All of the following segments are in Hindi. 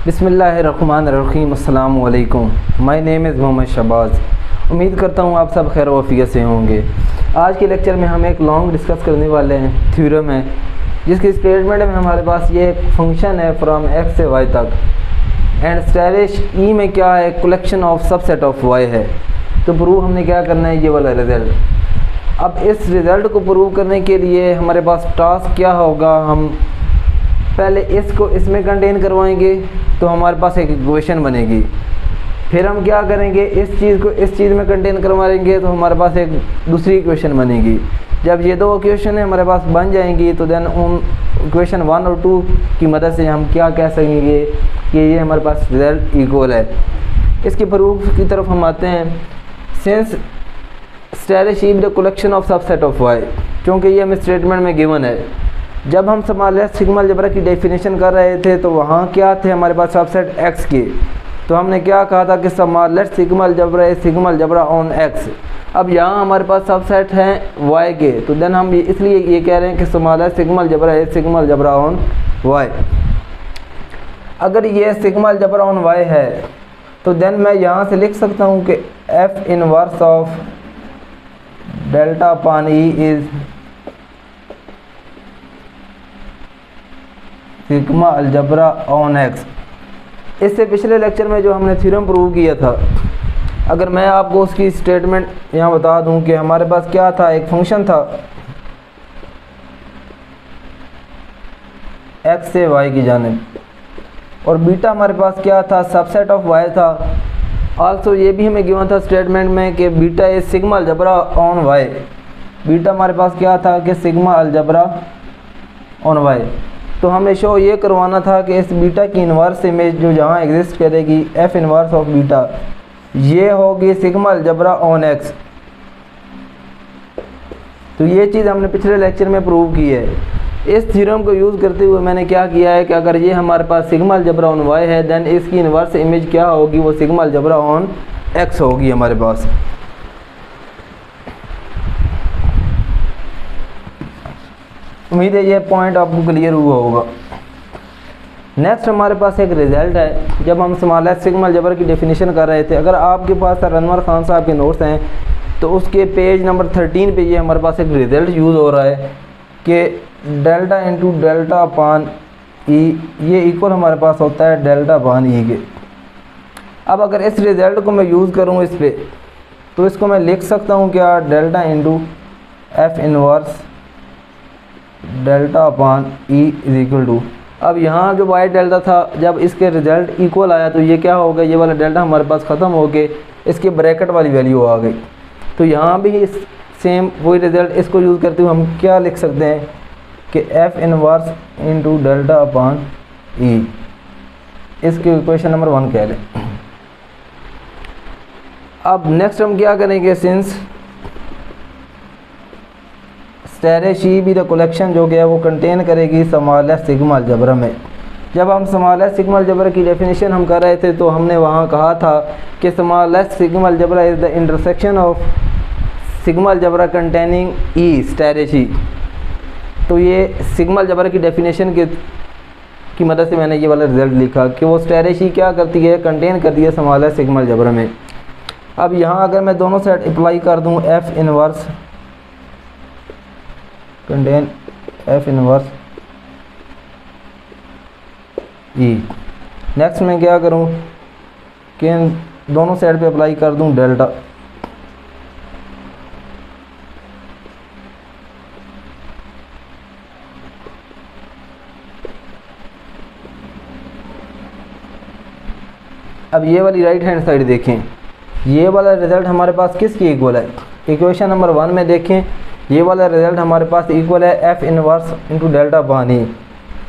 बिस्मिल्लाहिर्रहमानिर्रहीम। अस्सलामु अलैकुम। My name is Mohammad Shahbaz. उम्मीद करता हूँ आप सब खैर वफ़ियत से होंगे। आज के लेक्चर में हम एक लॉन्ग डिस्कस करने वाले हैं, थ्योरम है जिसकी स्टेटमेंट में हमारे पास ये एक फंक्शन है फ्रॉम एक्स से वाई तक एंड स्टैरिश ई में क्या है, collection of subset of Y है। तो प्रूव हमने क्या करना है, ये वाला रिज़ल्ट। अब इस रिज़ल्ट को प्रूव करने के लिए हमारे पास टास्क क्या होगा, हम पहले इसको इसमें कंटेन करवाएंगे तो हमारे पास एक इक्वेशन बनेगी। फिर हम क्या करेंगे, इस चीज़ को इस चीज़ में कंटेन करवाएंगे तो हमारे पास एक दूसरी इक्वेशन बनेगी। जब ये दो इक्वेशन हमारे पास बन जाएंगी तो देन उन इक्वेशन 1 और 2 की मदद से हम क्या कह सकेंगे कि ये हमारे पास रिज़ल्ट इक्वल है। इसके प्रूफ की तरफ हम आते हैं। Since asterisk E the collection of subset of Y, क्योंकि ये हमें स्टेटमेंट में गिवन है। जब हम स्मॉल सिग्मा अलजेब्रा की डेफिनेशन कर रहे थे तो वहाँ क्या थे हमारे पास सबसेट एक्स के, तो हमने क्या कहा था कि small sigma algebra on x. अब यहाँ हमारे पास सबसेट हैं वाई के, तो देन हम इसलिए ये कह रहे हैं कि small sigma algebra on Y. अगर ये सिग्मा अलजेब्रा ऑन वाई है तो देन मैं यहाँ से लिख सकता हूँ कि F inverse of delta upon E is sigma algebra on x. इससे पिछले लेक्चर में जो हमने थ्योरम प्रूव किया था, अगर मैं आपको उसकी स्टेटमेंट यहाँ बता दूं कि हमारे पास क्या था, एक फंक्शन था एक्स से वाई की जानिब और बीटा हमारे पास क्या था, सबसेट ऑफ वाई था। आल्सो ये भी हमें गिवन था स्टेटमेंट में कि beta is sigma algebra on Y. Beta हमारे पास क्या था कि सिग्मा अलजेब्रा ऑन वाई। तो हमें शो ये करवाना था कि इस बीटा की इन्वर्स इमेज जो जहाँ एग्जिस्ट करेगी, एफ इन्वर्स ऑफ बीटा, ये होगी सिग्मा अलजेब्रा ऑन एक्स। तो ये चीज़ हमने पिछले लेक्चर में प्रूव की है। इस थ्योरम को यूज़ करते हुए मैंने क्या किया है कि अगर ये हमारे पास सिग्मा अलजेब्रा ऑन वाई है देन इसकी इन्वर्स इमेज क्या होगी, वो सिग्मा अलजेब्रा ऑन एक्स होगी हमारे पास। उम्मीद है ये पॉइंट आपको क्लियर हुआ होगा। नेक्स्ट हमारे पास एक रिज़ल्ट है। जब हम स्मॉल सिग्मा अलजेब्रा की डेफिनेशन कर रहे थे, अगर आपके पास रनवर खान साहब के नोट्स हैं तो उसके पेज नंबर 13 पे ये हमारे पास एक रिज़ल्ट यूज़ हो रहा है कि डेल्टा इंटू डेल्टा अपॉन ई, ये इक्वल हमारे पास होता है डेल्टा अपॉन ई के। अब अगर इस रिज़ल्ट को मैं यूज़ करूँ इस पर, तो इसको मैं लिख सकता हूँ क्या, delta into F inverse delta upon E is equal to. अब यहाँ जो वाई डेल्टा था, जब इसके रिज़ल्ट इक्वल आया तो ये क्या हो गया, ये वाला डेल्टा हमारे पास ख़त्म हो के इसके ब्रैकेट वाली वैल्यू आ गई। तो यहाँ भी इस सेम वही रिज़ल्ट, इसको यूज़ करते हुए हम क्या लिख सकते हैं कि F inverse into delta upon E, इसके इक्वेशन नंबर 1 कह लें। अब नेक्स्ट हम क्या करेंगे, सिंस स्टैरिश ई भी द कलेक्शन जो कि है वो कंटेन करेगी स्मॉल सिग्मा अलजेब्रा में। जब हम स्मॉल सिग्मा अलजेब्रा की डेफिनेशन हम कर रहे थे तो हमने वहाँ कहा था कि small sigma algebra is the intersection of sigma algebra containing E asterisk E. तो ये सिग्मा अलजेब्रा की डेफिनेशन की मदद से मैंने ये वाला रिज़ल्ट लिखा कि वो स्टैरिश ई क्या करती है, कंटेन करती है स्मॉल सिग्मा अलजेब्रा में। अब यहाँ अगर मैं दोनों साइड अप्लाई कर दूँ, F inverse contain F inverse ई। नेक्स्ट मैं क्या करूं कि दोनों साइड पे अप्लाई कर दूं डेल्टा। अब ये वाली राइट हैंड साइड देखें, ये वाला रिज़ल्ट हमारे पास किसकी इक्वल है, इक्वेशन नंबर 1 में देखें ये वाला रिज़ल्ट हमारे पास इक्वल है F inverse into delta upon E.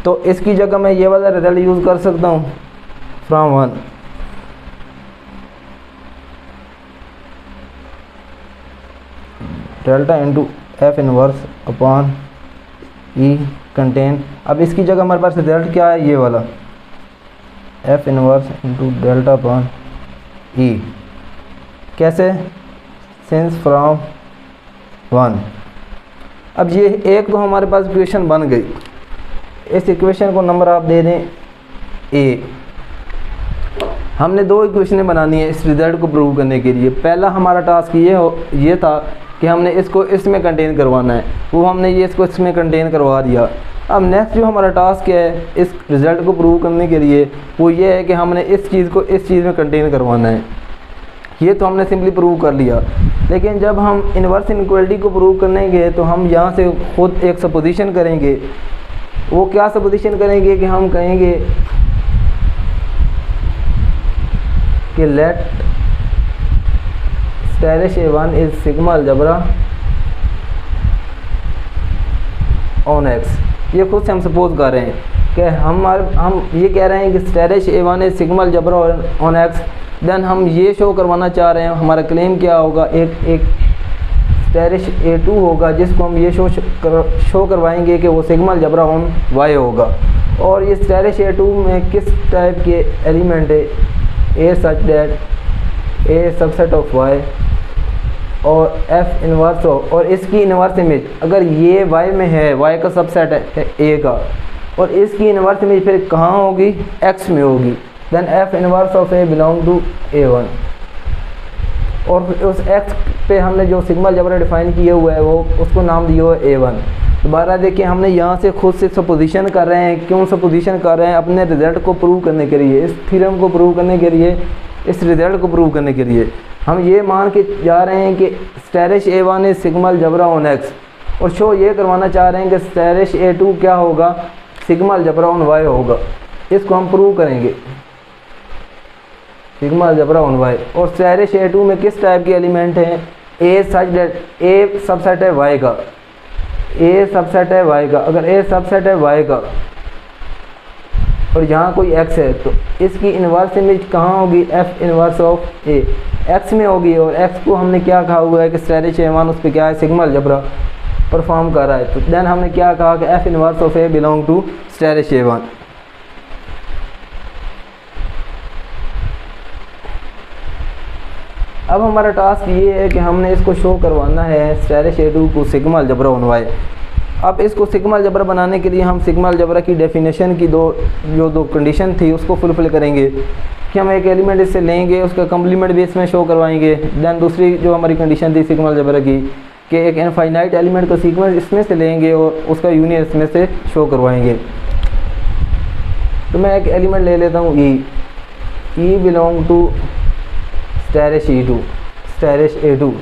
तो इसकी जगह मैं ये वाला रिज़ल्ट यूज़ कर सकता हूँ from 1 delta into F inverse upon E contain. अब इसकी जगह हमारे पास रिज़ल्ट क्या है, ये वाला F inverse into delta upon E. कैसे, सिंस फ्रॉम 1। अब ये एक तो हमारे पास इक्वेशन बन गई। इस इक्वेशन को नंबर आप दे दें ए। हमने दो इक्वेशनें बनानी है इस रिज़ल्ट को प्रूव करने के लिए। पहला हमारा टास्क ये था कि हमने इसको इसमें कंटेन करवाना है, वो हमने ये इसको इसमें कंटेन करवा दिया। अब नेक्स्ट जो हमारा टास्क है इस रिज़ल्ट को प्रूव करने के लिए वो ये है कि हमने इस चीज़ को इस चीज़ में कंटेन करवाना है। ये तो हमने सिंपली प्रूव कर लिया, लेकिन जब हम इन्वर्स इनइक्वालिटी को प्रूव करने गए तो हम यहाँ से खुद एक सपोजिशन करेंगे। वो क्या सपोजिशन करेंगे कि हम कहेंगे कि let stylish A1 is sigma algebra on X. ये खुद से हम सपोज कर रहे हैं कि हम ये कह रहे हैं कि stylish A1 is sigma algebra on X. Then हम ये शो करवाना चाह रहे हैं, हमारा क्लेम क्या होगा, एक स्टाइलिश A2 होगा जिसको हम ये शो करवाएंगे कि वो सिग्मा अलजेब्रा ऑन वाई होगा। और ये स्टाइलिश A2 में किस टाइप के एलिमेंट है, A such that A subset of Y और एफ इनवर्स ऑफ, और इसकी इनवर्स इमेज अगर ये वाई में है, वाई का सबसेट है ए का, और इसकी इनवर्स इमेज फिर कहाँ होगी, एक्स में होगी। Then F inverse of A belong to A1, और उस एक्स पे हमने जो सिग्मा अलजेब्रा डिफाइन किया हुआ है वो उसको नाम दिया हुआ है A1। दोबारा देखिए, हमने यहाँ से खुद से सपोजिशन कर रहे हैं। क्यों सपोजिशन कर रहे हैं? अपने रिज़ल्ट को प्रूव करने के लिए, इस थ्योरम को प्रूव करने के लिए, इस रिज़ल्ट को प्रूव करने के लिए हम ये मान के जा रहे हैं कि stylish A1 is sigma algebra on x, और शो ये करवाना चाह रहे हैं कि स्टाइलिश A2 क्या होगा, सिग्मा अलजेब्रा ऑन वाई होगा। इसको हम प्रूव करेंगे, सिग्मा अलजेब्रा ऑन वाई। और स्टाइलिश A2 में किस टाइप के एलिमेंट हैं, ए सच दैट ए सबसेट है वाई का, ए सबसेट है वाई का। अगर ए सबसेट है वाई का और यहाँ कोई एक्स है तो इसकी इन्वर्स इमेज कहाँ होगी, F inverse of A, x में होगी। और एक्स को हमने क्या कहा हुआ है कि स्टाइलिश A1 उस पर क्या है, सिग्मा अलजेब्रा परफॉर्म कर रहा है। तो देन हमने क्या कहा कि F inverse of A belong to stylish A1। अब हमारा टास्क ये है कि हमने इसको शो करवाना है स्टाइलिश A2 को सिग्मा अलजेब्रा ऑन वाई। अब इसको सिग्मा अलजेब्रा बनाने के लिए हम सिग्मा अलजेब्रा की डेफिनेशन की दो कंडीशन थी उसको फुलफिल करेंगे कि हम एक एलिमेंट इससे लेंगे, उसका कम्प्लीमेंट भी इसमें शो करवाएंगे। देन दूसरी जो हमारी कंडीशन थी सिग्मा अलजेब्रा की कि एक इनफाइनाइट एलिमेंट का सीक्वेंस इसमें से लेंगे और उसका यूनियन इसमें से शो करवाएंगे। तो मैं एक एलिमेंट ले लेता हूँ ई बिलोंग टू स्टाइलिश A2।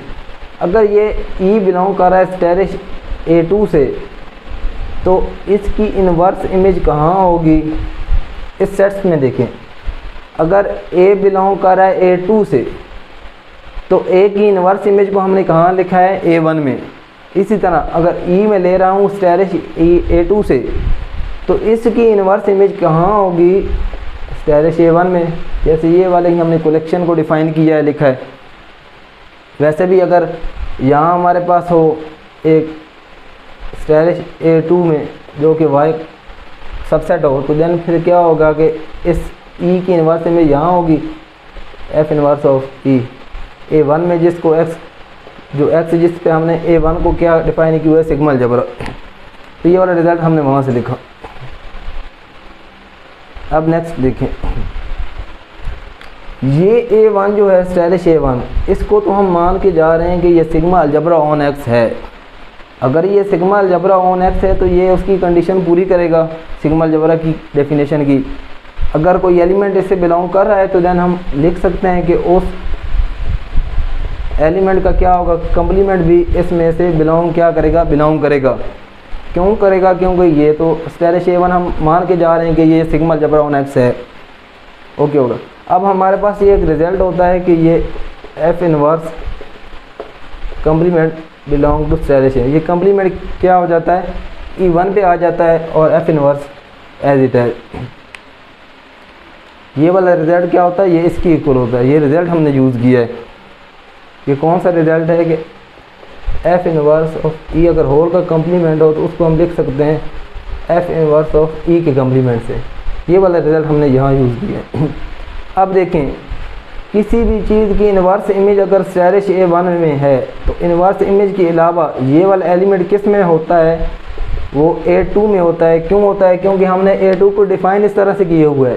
अगर ये ई बिलोंग कर रहा है स्टाइलिश A2 से तो इसकी इन्वर्स इमेज कहाँ होगी, इस सेट्स में देखें। अगर A बिलोंग कर रहा है A2 से तो A की इन्वर्स इमेज को हमने कहाँ लिखा है, A1 में। इसी तरह अगर E में ले रहा हूँ स्टाइलिश A2 से तो इसकी इन्वर्स इमेज कहाँ होगी, स्टाइलिश A1 में। जैसे ये वाले ही हमने कलेक्शन को डिफ़ाइन किया है, लिखा है। वैसे भी अगर यहाँ हमारे पास हो एक स्टाइलिश A2 में जो कि वाई सबसेट हो तो देन फिर क्या होगा कि इस E की इन्वर्स इमेज यहाँ होगी, F inverse of E। A1 में जिसको एक्स जिस पे हमने A1 को क्या डिफाइन किया है, सिग्मा अलजेब्रा। तो ये वाला रिज़ल्ट हमने वहाँ से लिखा। अब नेक्स्ट देखें, ये A1 जो है स्टाइलिश A1, इसको तो हम मान के जा रहे हैं कि ये सिग्मा अलजेब्रा ऑन एक्स है। अगर ये सिग्मा अलजेब्रा ऑन एक्स है तो ये उसकी कंडीशन पूरी करेगा सिग्मा अलजेब्रा की डेफिनेशन की। अगर कोई एलिमेंट इससे बिलोंग कर रहा है तो देन हम लिख सकते हैं कि उस एलिमेंट का क्या होगा, कंप्लीमेंट भी इसमें से बिलोंग करेगा। क्यों करेगा? क्योंकि ये तो स्टाइलिश A1 हम मान के जा रहे हैं कि ये सिग्मा अलजेब्रा ऑन एक्स है। ओके होगा। अब हमारे पास ये एक रिज़ल्ट होता है कि ये F inverse complement belong to stylish है। ये कंप्लीमेंट क्या हो जाता है, E1 पे आ जाता है और एफ इनवर्स एज इट है। ये वाला रिज़ल्ट क्या होता है, ये इसकी इक्वल होता है। ये रिज़ल्ट हमने यूज़ किया है। ये कौन सा रिज़ल्ट है कि एफ इनवर्स ऑफ E अगर होल का कम्प्लीमेंट हो तो उसको हम लिख सकते हैं एफ इनवर्स ऑफ E के कम्प्लीमेंट से। ये वाला रिज़ल्ट हमने यहाँ यूज़ किया है। अब देखें, किसी भी चीज़ की इन्वर्स इमेज अगर स्टाइलिश A1 में है तो इन्वर्स इमेज के अलावा ये वाला एलिमेंट किस में होता है, वो A2 में होता है। क्यों होता है? क्योंकि हमने A2 को डिफ़ाइन इस तरह से किया हुआ है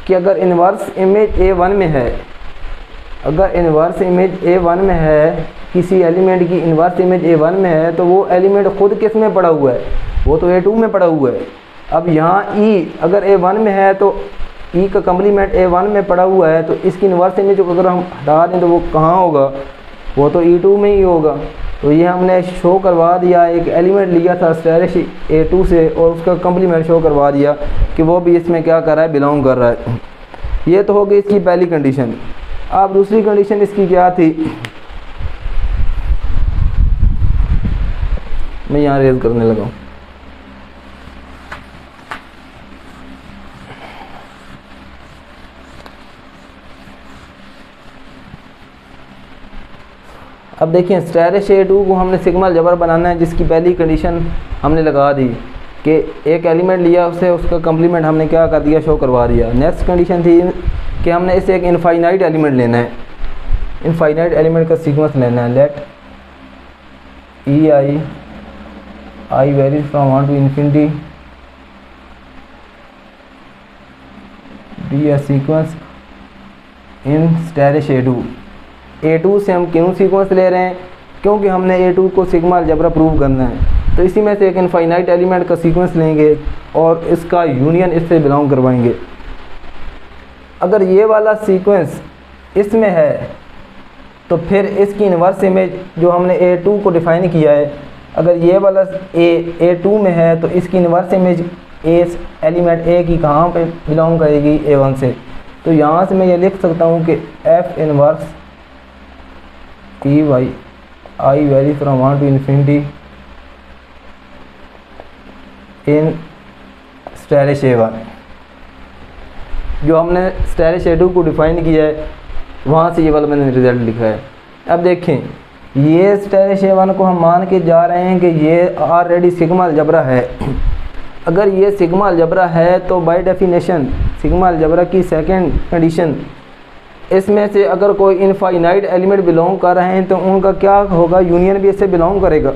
कि अगर इन्वर्स इमेज A1 में है, अगर इन्वर्स इमेज A1 में है, किसी एलिमेंट की इन्वर्स इमेज A1 में है, तो वो एलिमेंट खुद किस में पड़ा हुआ है, वो तो A2 में पड़ा हुआ है। अब यहाँ E अगर A1 में है तो E का कम्प्लीमेंट A1 में पड़ा हुआ है, तो इसकी इन्वर्स इमेज को अगर हम हटा दें तो वो कहाँ होगा, वो तो E2 में ही होगा। तो ये हमने शो करवा दिया, एक एलिमेंट लिया था स्टेरिश A2 से और उसका कम्प्लीमेंट शो करवा दिया कि वो भी इसमें क्या कर रहा है, बिलोंग कर रहा है। ये तो हो गई इसकी पहली कंडीशन। अब दूसरी कंडीशन इसकी क्या थी, मैं यहाँ रेज करने लगा हूँ। अब देखिए स्टेरिश A2 को हमने सिग्मा अलजेब्रा बनाना है, जिसकी पहली कंडीशन हमने लगा दी कि एक एलिमेंट लिया, उससे उसका कम्प्लीमेंट हमने क्या कर दिया, शो करवा दिया। नेक्स्ट कंडीशन थी कि हमने इसे एक इनफाइनाइट एलिमेंट लेना है, इनफाइनाइट एलिमेंट का सीक्वेंस लेना है। Let I varies from 1 to infinity be a sequence in asterisk A2 से हम क्यों सीक्वेंस ले रहे हैं, क्योंकि हमने A2 को सिग्मा अलजेब्रा प्रूव करना है। तो इसी में से एक इनफाइनाइट एलिमेंट का सीक्वेंस लेंगे और इसका यूनियन इससे बिलोंग करवाएंगे। अगर ये वाला सीक्वेंस इसमें है तो फिर इसकी इन्वर्स इमेज जो हमने A2 को डिफ़ाइन किया है, अगर ये वाला A2 में है तो इसकी इन्वर्स इमेज एलिमेंट A की कहाँ पे बिलोंग करेगी, A1 से। तो यहाँ से मैं ये लिख सकता हूँ कि F inverse EY I vary from 1 to infinity in asterisk A1। जो हमने स्टेरिश A2 को डिफ़ाइन किया है, वहाँ से ये वाला मैंने रिज़ल्ट लिखा है। अब देखें, ये स्टेरिश A1 को हम मान के जा रहे हैं कि ये ऑलरेडी सिग्मा अलजेब्रा है। अगर ये सिग्मा अलजेब्रा है तो बाय डेफिनेशन सिग्मा अलजेब्रा की सेकंड कंडीशन, इसमें से अगर कोई इनफाइनाइट एलिमेंट बिलोंग कर रहे हैं तो उनका क्या होगा, यूनियन भी इससे बिलोंग करेगा।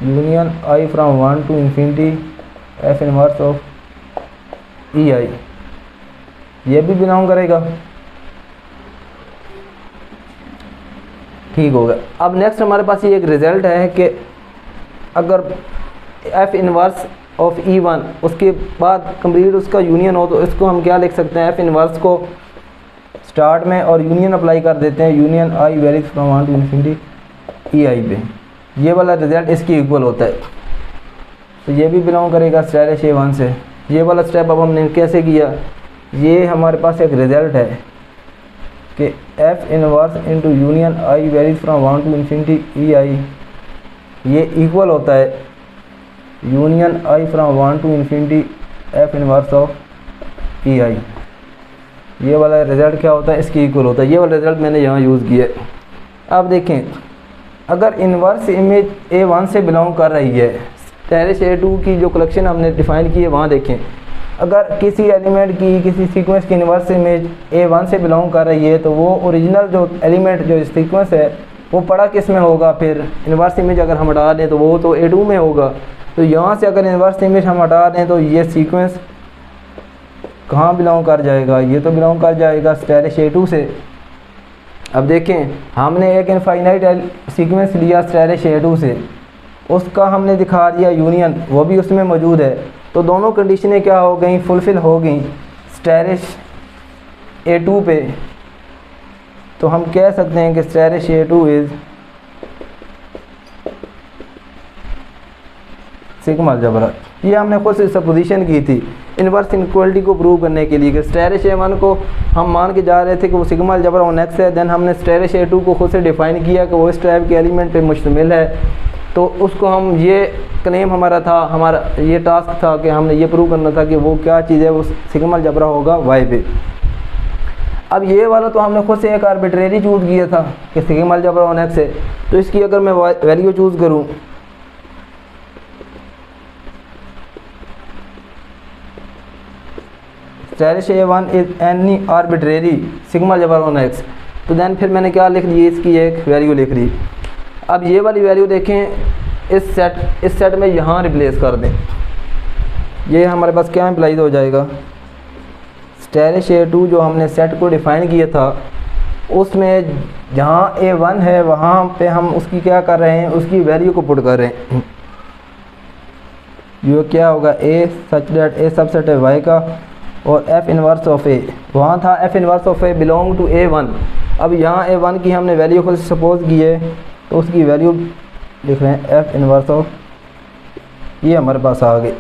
Union I from 1 to infinity F inverse of EI, ये भी बिलोंग करेगा। ठीक होगा। अब नेक्स्ट हमारे पास ये एक रिज़ल्ट है कि अगर F इनवर्स ऑफ E1 उसके बाद कंप्लीट उसका यूनियन हो, तो इसको हम क्या लिख सकते हैं, F इनवर्स को स्टार्ट में और यूनियन अप्लाई कर देते हैं, union I varies from 1 to infinity EI पे। ये वाला रिज़ल्ट इसकी इक्वल होता है, तो ये भी बिलोंग करेगा स्टेरिश A1 से। ये वाला स्टेप अब हमने कैसे किया, ये हमारे पास एक रिज़ल्ट है कि F inverse into union I varies from 1 to infinity EI, ये इक्वल होता है union I from 1 to infinity F inverse of EI। ये वाला रिज़ल्ट क्या होता है, इसकी इक्वल होता है। ये वाला रिज़ल्ट मैंने यहाँ यूज़ किया। अब देखें, अगर इन्वर्स इमेज A1 से बिलोंग कर रही है, स्टेरिश A2 की जो कलेक्शन हमने डिफ़ाइन की है वहाँ देखें, अगर किसी एलिमेंट की किसी सीक्वेंस की इन्वर्स इमेज A1 से बिलोंग कर रही है तो वो ओरिजिनल जो एलिमेंट जो सीक्वेंस है वो पड़ा किस में होगा, फिर इन्वर्स इमेज अगर हम हटा दें तो वो तो A2 में होगा। तो यहाँ से अगर इन्वर्स इमेज हम हटा दें तो ये सीक्वेंस कहाँ बिलोंग कर जाएगा, ये तो बिलोंग कर जाएगा स्टेरिश A2 से। अब देखें, हमने एक इनफाइनाइट सीक्वेंस लिया स्टेरिश A2 से, उसका हमने दिखा दिया यूनियन, वो भी उसमें मौजूद है। तो दोनों कंडीशनें क्या हो गई, फुलफ़िल हो गई स्टेरिश A2 पे। तो हम कह सकते हैं कि स्टेरिश A2 इज़ सिग्मा अलजेब्रा। ये हमने खुद से सपोजिशन की थी इनवर्स इनक्वलिटी को प्रूव करने के लिए कि स्टेरिश A1 को हम मान के जा रहे थे कि वो सिग्मा अलजेब्रा ऑन एक्स है। देन हमने स्टेरिश A2 को खुद से डिफ़ाइन किया कि वो इस टाइप के एलिमेंट पे मुश्तमिल है। तो उसको हम ये क्लेम हमारा था, हमारा ये टास्क था कि हमने ये प्रूव करना था कि वो क्या चीज़ है, वो सिग्मा अलजेब्रा होगा वाई पे। अब ये वाला तो हमने खुद से एक आर्बिट्रेरी चूज़ किया था कि सिग्मा अलजेब्रा ऑन एक्स है। तो इसकी अगर मैं वैल्यू चूज़ करूँ, स्टेरिश A1 is any arbitrary sigma algebra on x. तो देन फिर मैंने क्या लिख ली, इसकी एक वैल्यू लिख ली। अब ये वाली वैल्यू देखें, इस सेट में यहाँ रिप्लेस कर दें। ये हमारे पास क्या इम्प्लाइज हो जाएगा, स्टेरिश A2 जो हमने सेट को डिफ़ाइन किया था उसमें जहाँ A1 है वहाँ पे हम उसकी क्या कर रहे हैं, उसकी वैल्यू को पुट कर रहे हैं। जो क्या होगा A such that A subset है Y का और F इनवर्स ऑफ A, वहाँ था F inverse of A belong to A1। अब यहाँ A1 की हमने वैल्यू को सपोज की है तो उसकी वैल्यू लिख रहे हैं F इनवर्स ऑफ, ये हमारे पास आ गई,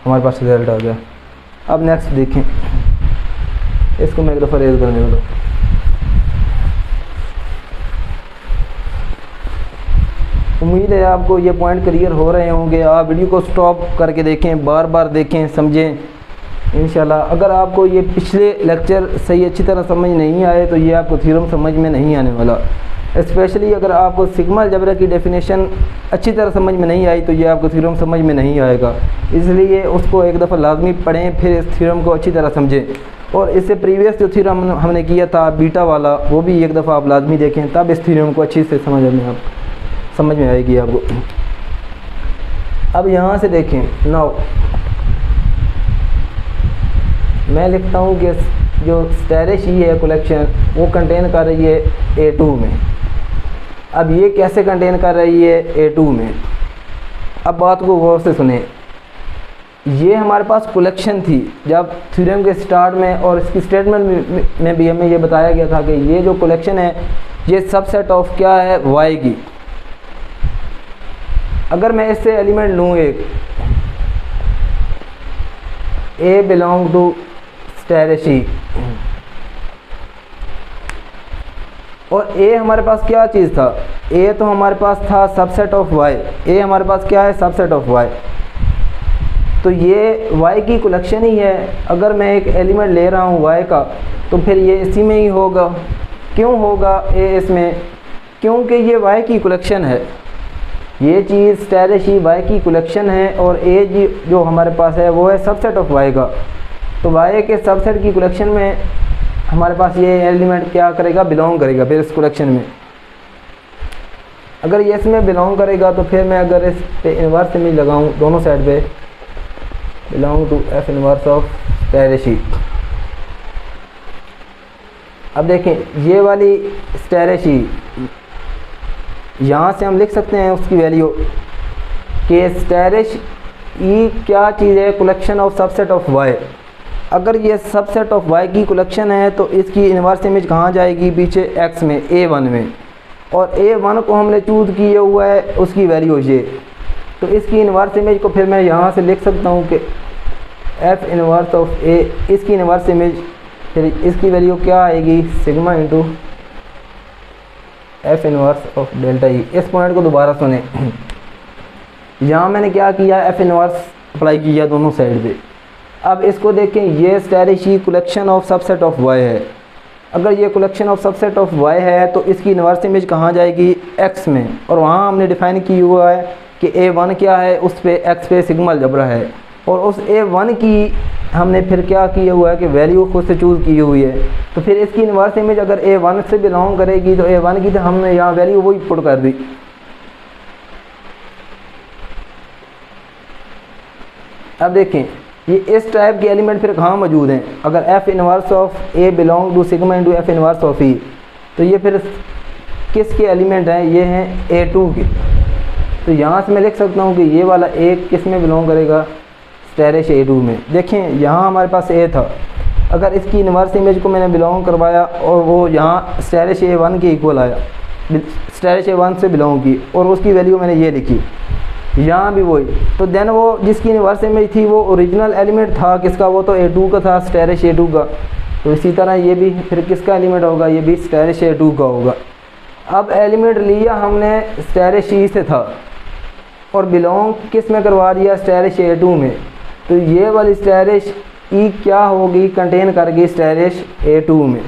हमारे पास रिजल्ट आ गया। अब नेक्स्ट देखें, इसको मैं एक दफ़ा रेज करने दो। उम्मीद है आपको ये पॉइंट क्लियर हो रहे होंगे। आप वीडियो को स्टॉप करके देखें, बार बार देखें, समझें इंशाल्लाह। अगर आपको ये पिछले लेक्चर सही अच्छी तरह समझ नहीं आए तो ये आपको थ्योरम समझ में नहीं आने वाला। स्पेशली अगर आपको सिग्मा अलजेब्रा की डेफिनेशन अच्छी तरह समझ में नहीं आई तो ये आपको थ्योरम समझ में नहीं आएगा। इसलिए उसको एक दफ़ा लाजमी पढ़ें, फिर इस थ्योरम को अच्छी तरह समझें। और इससे प्रीवियस जो थ्योरम हमने किया था बीटा वाला, वो भी एक दफ़ा आप लाजमी देखें, तब इस थ्योरम को अच्छी से समझ में आएगी आपको। अब यहाँ से देखें, नाउ मैं लिखता हूँ कि जो स्टेरिश ई है कलेक्शन वो कंटेन कर रही है A2 में। अब ये कैसे कंटेन कर रही है A2 में, अब बात को गौर से सुने। ये हमारे पास कलेक्शन थी जब थ्योरम के स्टार्ट में, और इसकी स्टेटमेंट में भी हमें ये बताया गया था कि ये जो कलेक्शन है ये सबसेट ऑफ क्या है, Y की। अगर मैं इससे एलिमेंट लूँ एक A बिलोंग टू स्टेरिश ई, और A हमारे पास क्या चीज़ था, A तो हमारे पास था सबसेट ऑफ Y। A हमारे पास क्या है, सबसेट ऑफ Y। तो ये Y की कलेक्शन ही है। अगर मैं एक एलिमेंट ले रहा हूँ Y का तो फिर ये इसी में ही होगा। क्यों होगा A इसमें, क्योंकि ये Y की कलेक्शन है। ये चीज़ स्टेरिश ई Y की कलेक्शन है और A जी जो हमारे पास है वो है सबसेट ऑफ Y का। तो Y के सबसेट की कलेक्शन में हमारे पास ये एलिमेंट क्या करेगा, बिलोंग करेगा फिर इस कलेक्शन में। अगर ये इसमें बिलोंग करेगा तो फिर मैं अगर इस पे इन्वर्स इमेज लगाऊं दोनों साइड पे, belong to F inverse of asterisk E. अब देखें ये वाली स्टेरिश ई, यहाँ से हम लिख सकते हैं उसकी वैल्यू कि स्टेरिश ई क्या चीज़ है, collection of subset of Y। अगर ये सबसेट ऑफ Y की कलेक्शन है तो इसकी इन्वर्स इमेज कहाँ जाएगी, पीछे X में, A1 में। और A1 को हमने चूज़ किया हुआ है, उसकी वैल्यू ये। तो इसकी इन्वर्स इमेज को फिर मैं यहाँ से लिख सकता हूँ कि F इन्वर्स ऑफ A, इसकी इन्वर्स इमेज, फिर इसकी वैल्यू क्या आएगी, sigma into F inverse of delta E. इस पॉइंट को दोबारा सुने, यहाँ मैंने क्या किया, F इन्वर्स अप्लाई किया दोनों साइड पे। अब इसको देखें, ये asterisk E collection of subset of Y है। अगर ये collection of subset of Y है तो इसकी इन्वर्स इमेज कहाँ जाएगी, X में। और वहाँ हमने डिफ़ाइन किया हुआ है कि A1 क्या है, उस पे X पे सिग्मा अलजेब्रा है। और उस A1 की हमने फिर क्या किया हुआ है कि वैल्यू खुद से चूज़ की हुई है। तो फिर इसकी इन्वर्स इमेज अगर A1 से बिलोंग करेगी तो A1 की तो हमने यहाँ वैल्यू वही पुट कर दी। अब देखें ये इस टाइप के एलिमेंट फिर कहाँ मौजूद हैं। अगर F inverse of A belong to sigma into F inverse of E, तो ये फिर किसके एलिमेंट हैं, ये हैं A2 के। तो यहाँ से मैं लिख सकता हूँ कि ये वाला A किस में बिलोंग करेगा, स्टेरिश A2 में। देखें यहाँ हमारे पास A था, अगर इसकी इन्वर्स इमेज को मैंने बिलोंग करवाया और वो यहाँ स्टेरिश A1 के इक्वल आया, स्टेरिश A1 से बिलोंग की, और उसकी वैल्यू मैंने ये लिखी, यहाँ भी वही। तो देन वो जिसकी इन्वर्स इमेज थी वो ओरिजिनल एलिमेंट था किसका, वो तो A2 का था, स्टेरिश A2 का। तो इसी तरह ये भी फिर किसका एलिमेंट होगा, ये भी स्टेरिश A2 का होगा। अब एलिमेंट लिया हमने स्टेरिश ई से था और बिलोंग किस में करवा दिया, स्टेरिश A2 में। तो ये वाली स्टेरिश ई क्या होगी, कंटेन कर गई स्टेरिश A2 में।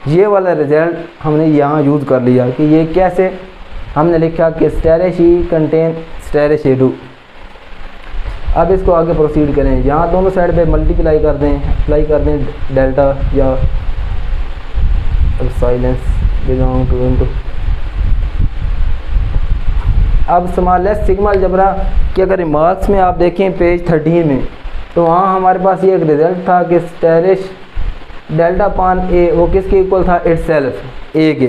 ये वाला रिजल्ट हमने यहाँ यूज़ कर लिया कि ये कैसे, हमने लिखा कि स्टेरिश ई कंटेन स्टेरिश A2। अब इसको आगे प्रोसीड करें, यहाँ दोनों साइड पे मल्टीप्लाई कर दें, अप्लाई कर दें डेल्टा या साइलेंस बिलोंग टू इनटू। अब स्मॉलेस्ट सिग्मा अलजेब्रा के अगर रिमार्क्स में आप देखें पेज 13 में, तो वहाँ हमारे पास ये एक रिज़ल्ट था कि स्टेरिश डेल्टा पान ए वो किसके इक्वल था, इट सेल्फ ए के।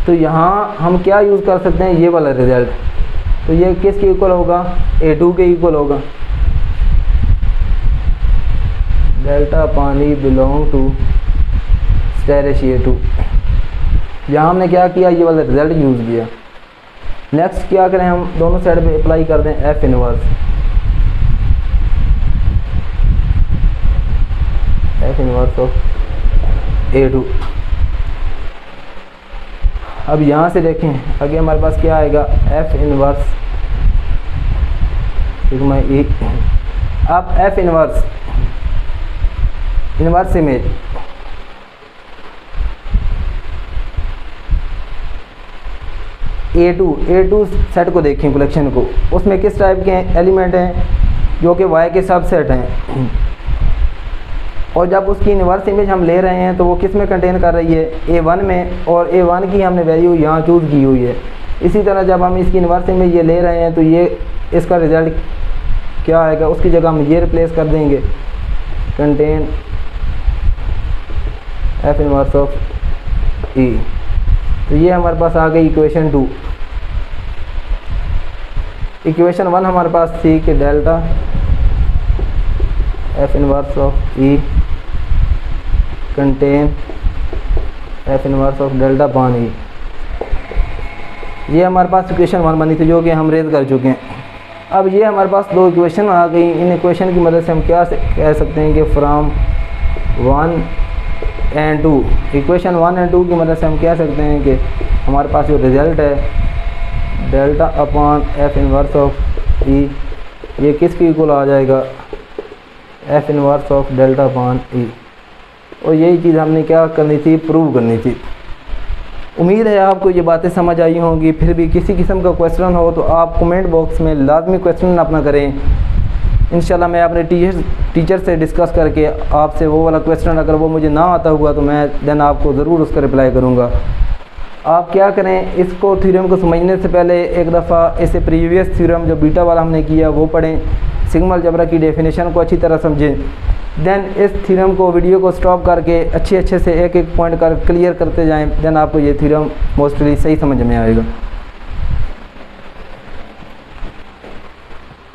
तो यहाँ हम क्या यूज़ कर सकते हैं, ये वाला रिज़ल्ट। तो ये किसके इक्वल होगा, A2 के इक्वल होगा। डेल्टा पान ई बिलोंग टू स्टेरिश A2। यहाँ हमने क्या किया, ये वाला रिज़ल्ट यूज़ किया। नेक्स्ट क्या करें, हम दोनों साइड पे अप्लाई कर दें F inverse. F inverse of A2। अब यहाँ से देखें आगे हमारे पास क्या आएगा, एफ इनवर्स सिग्मा ई। अब F inverse image A2 set को देखें, कलेक्शन को, उसमें किस टाइप के एलिमेंट हैं, जो कि Y के सबसेट हैं। और जब उसकी इन्वर्स इमेज हम ले रहे हैं तो वो किस में कंटेन कर रही है, A1 में, और A1 की हमने वैल्यू यहाँ चूज़ की हुई है। इसी तरह जब हम इसकी इन्वर्स इमेज ये ले रहे हैं तो ये इसका रिज़ल्ट क्या आएगा, उसकी जगह हम ये रिप्लेस कर देंगे, contain F inverse of E। तो ये हमारे पास आ गई इक्वेशन 2। इक्वेशन 1 हमारे पास थी कि delta F inverse of E contain F inverse of delta पान E। ये हमारे पास इक्वेशन 1 बनी थी, जो कि हम रेज कर चुके हैं। अब ये हमारे पास दो इक्वेशन आ गई। इन इक्वेशन की मदद से हम क्या कह सकते हैं कि फ्राम 1 एंड 2, इक्वेशन 1 एंड 2 की मदद से हम कह सकते हैं कि हमारे पास जो रिज़ल्ट है delta upon F inverse of E, ये किसकी इक्वल आ जाएगा, F inverse of delta upon E। और यही चीज़ हमने क्या करनी थी, प्रूव करनी थी। उम्मीद है आपको ये बातें समझ आई होंगी। फिर भी किसी किस्म का क्वेश्चन हो तो आप कमेंट बॉक्स में लाजमी क्वेश्चन अपना करें। इंशाल्लाह मैं अपने टीचर से डिस्कस करके आपसे वो वाला क्वेश्चन, अगर वो मुझे ना आता हुआ तो मैं देन आपको ज़रूर उसका रिप्लाई करूँगा। आप क्या करें, इसको थ्योरम को समझने से पहले एक दफ़ा इसे प्रीवियस थ्योरम जो बीटा वाला हमने किया वो पढ़ें, सिग्मा अलजेब्रा की डेफिनेशन को अच्छी तरह समझें। देन इस थ्योरम को, वीडियो को स्टॉप करके अच्छे से एक एक पॉइंट कर क्लियर करते जाएं। देन आपको ये थ्योरम मोस्टली सही समझ में आएगा।